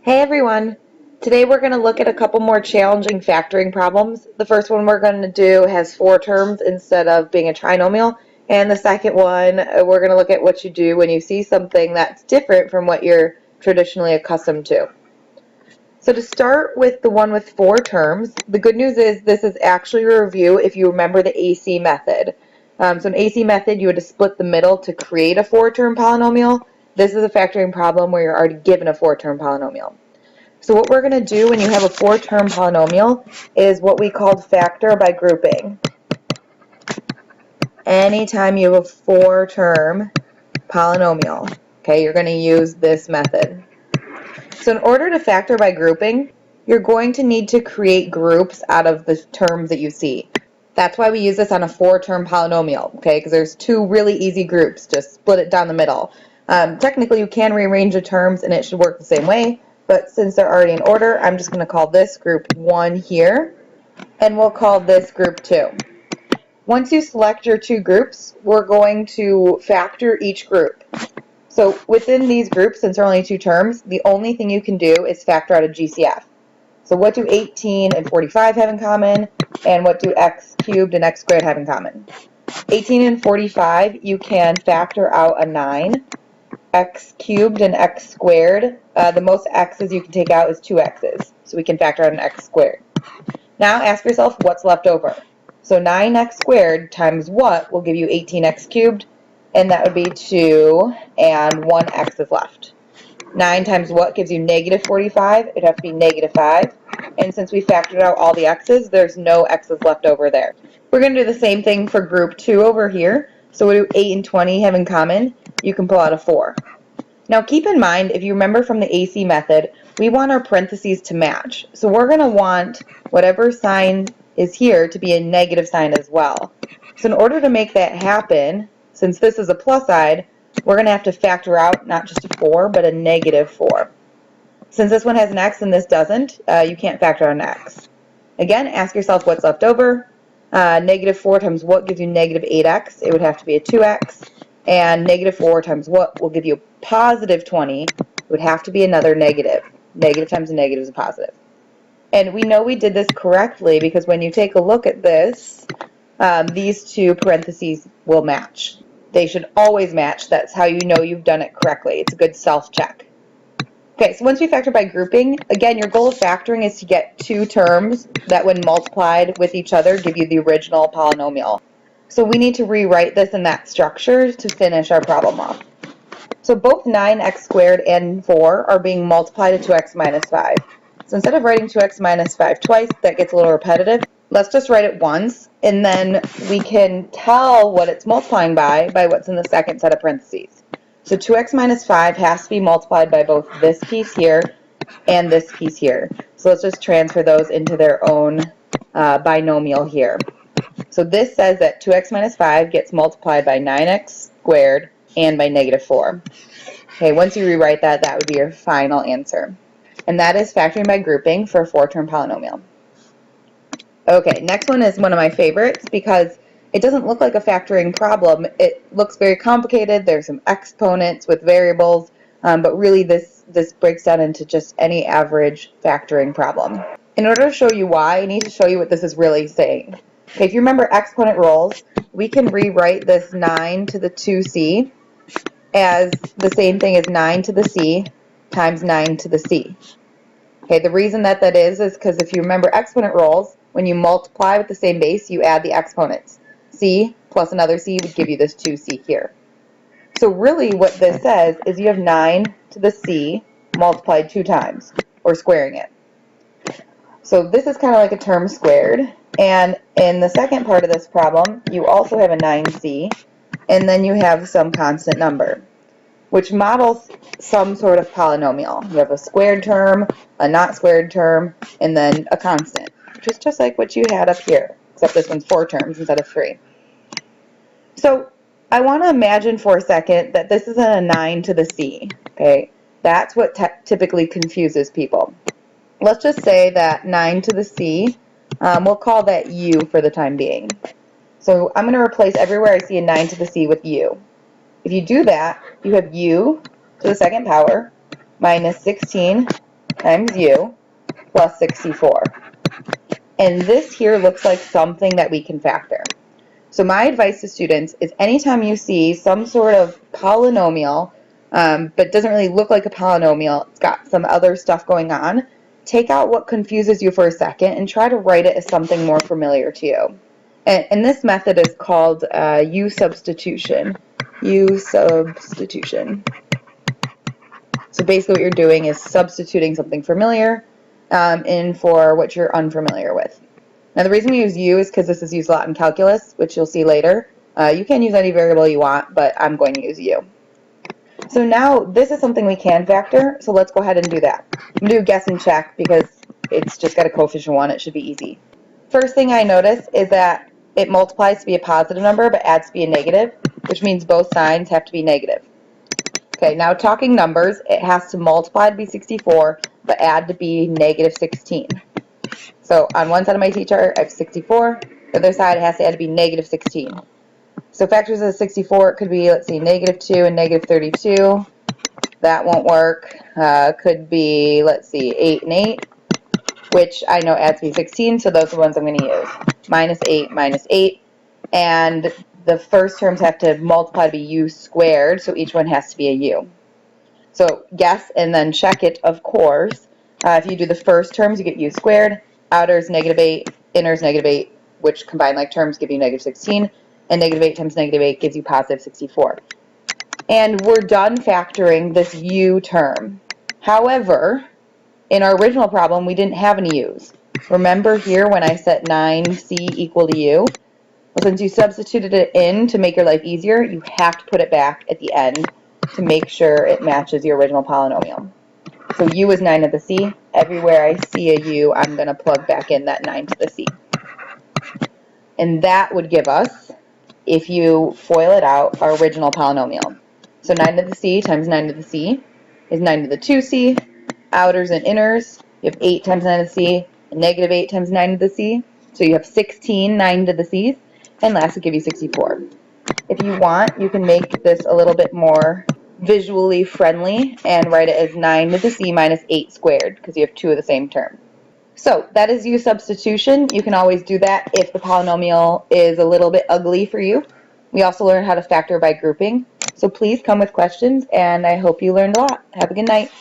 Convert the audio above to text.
Hey everyone! Today we're going to look at a couple more challenging factoring problems. The first one we're going to do has 4 terms instead of being a trinomial, and the second one we're going to look at what you do when you see something that's different from what you're traditionally accustomed to. So to start with the one with 4 terms, the good news is this is actually a review if you remember the AC method. So in AC method you would split the middle to create a 4-term polynomial. This is a factoring problem where you're already given a 4-term polynomial. So what we're going to do when you have a 4-term polynomial is what we called factor by grouping. Anytime you have a 4-term polynomial, okay, you're going to use this method. So in order to factor by grouping, you're going to need to create groups out of the terms that you see. That's why we use this on a 4-term polynomial, okay, because there's 2 really easy groups. Just split it down the middle. Technically, you can rearrange the terms and it should work the same way. But since they're already in order, I'm just going to call this group 1 here, and we'll call this group 2. Once you select your 2 groups, we're going to factor each group. So within these groups, since there are only 2 terms, the only thing you can do is factor out a GCF. So what do 18 and 45 have in common, and what do x cubed and x squared have in common? 18 and 45, you can factor out a 9. X cubed and x squared, the most x's you can take out is 2 x's. So we can factor out an x squared. Now ask yourself what's left over. So 9x squared times what will give you 18x cubed, and that would be 2, and 1 x is left. 9 times what gives you negative 45? It'd have to be negative 5. And since we factored out all the x's, there's no x's left over there. We're going to do the same thing for group 2 over here. So what do 8 and 20 have in common? You can pull out a 4. Now keep in mind, if you remember from the AC method, we want our parentheses to match. So we're going to want whatever sign is here to be a negative sign as well. So in order to make that happen, since this is a plus side, we're going to have to factor out not just a 4, but a negative 4. Since this one has an x and this doesn't, you can't factor out an x. Again, ask yourself what's left over. Negative 4 times what gives you negative 8x? It would have to be a 2x. And negative 4 times what will give you a positive 20? It would have to be another negative. Negative times a negative is a positive. And we know we did this correctly because when you take a look at this, these 2 parentheses will match. They should always match. That's how you know you've done it correctly. It's a good self-check. Okay, so once we factor by grouping, again, your goal of factoring is to get 2 terms that when multiplied with each other give you the original polynomial. So we need to rewrite this in that structure to finish our problem off. So both 9x squared and 4 are being multiplied to 2x minus 5. So instead of writing 2x minus 5 twice, that gets a little repetitive. Let's just write it once, and then we can tell what it's multiplying by what's in the second set of parentheses. So 2x minus 5 has to be multiplied by both this piece here and this piece here. So let's just transfer those into their own binomial here. So this says that 2x minus 5 gets multiplied by 9x squared and by negative 4. Okay, once you rewrite that, that would be your final answer. And that is factoring by grouping for a 4-term polynomial. Okay, next one is one of my favorites because it doesn't look like a factoring problem. It looks very complicated. There's some exponents with variables, but really this breaks down into just any average factoring problem. In order to show you why, I need to show you what this is really saying. Okay, if you remember exponent rules, we can rewrite this 9 to the 2c as the same thing as 9 to the c times 9 to the c. Okay, the reason that is because if you remember exponent rules, when you multiply with the same base, you add the exponents. C plus another c would give you this 2c here. So really what this says is you have 9 to the c multiplied 2 times, or squaring it. So this is kind of like a term squared. And in the second part of this problem, you also have a 9c, and then you have some constant number, which models some sort of polynomial. You have a squared term, a not squared term, and then a constant, which is just like what you had up here, except this one's 4 terms instead of 3. So I want to imagine for a second that this isn't a 9 to the c. Okay, that's what typically confuses people. Let's just say that 9 to the c, we'll call that u for the time being. So I'm going to replace everywhere I see a 9 to the c with u. If you do that, you have u to the second power minus 16 times u plus 64. And this here looks like something that we can factor. So my advice to students is anytime you see some sort of polynomial, but doesn't really look like a polynomial, it's got some other stuff going on, take out what confuses you for a second and try to write it as something more familiar to you. And this method is called U-substitution. U-substitution. So basically what you're doing is substituting something familiar in for what you're unfamiliar with. Now the reason we use u is because this is used a lot in calculus, which you'll see later. You can use any variable you want, but I'm going to use u. So now this is something we can factor, so let's go ahead and do that. I'm going to do guess and check because it's just got a coefficient 1, it should be easy. First thing I notice is that it multiplies to be a positive number but adds to be a negative, which means both signs have to be negative. Okay, now talking numbers, it has to multiply to be 64 but add to be negative 16. So on one side of my t-chart, I have 64. The other side, it has to add to be negative 16. So factors of 64, it could be, let's see, negative 2 and negative 32. That won't work. Could be, let's see, 8 and 8, which I know adds to be 16, so those are the ones I'm going to use. Minus 8. And the first terms have to multiply to be u squared, so each one has to be a u. So guess and then check it, of course. If you do the first terms, you get u squared. Outer is negative 8, inner is negative 8, which combined like terms give you negative 16, and negative 8 times negative 8 gives you positive 64. And we're done factoring this u term. However, in our original problem, we didn't have any u's. Remember here when I set 9c equal to u? Well, since you substituted it in to make your life easier, you have to put it back at the end to make sure it matches your original polynomial. So u is 9 to the c. Everywhere I see a u, I'm going to plug back in that 9 to the c. And that would give us, if you FOIL it out, our original polynomial. So 9 to the c times 9 to the c is 9 to the 2c. Outers and inners, you have 8 times 9 to the c, and negative 8 times 9 to the c. So you have 16 9 to the c's, and last will give you 64. If you want, you can make this a little bit more visually friendly and write it as 9 to the c minus 8 squared because you have two of the same term. So that is U-substitution. You can always do that if the polynomial is a little bit ugly for you. We also learned how to factor by grouping. So please come with questions, and I hope you learned a lot. Have a good night.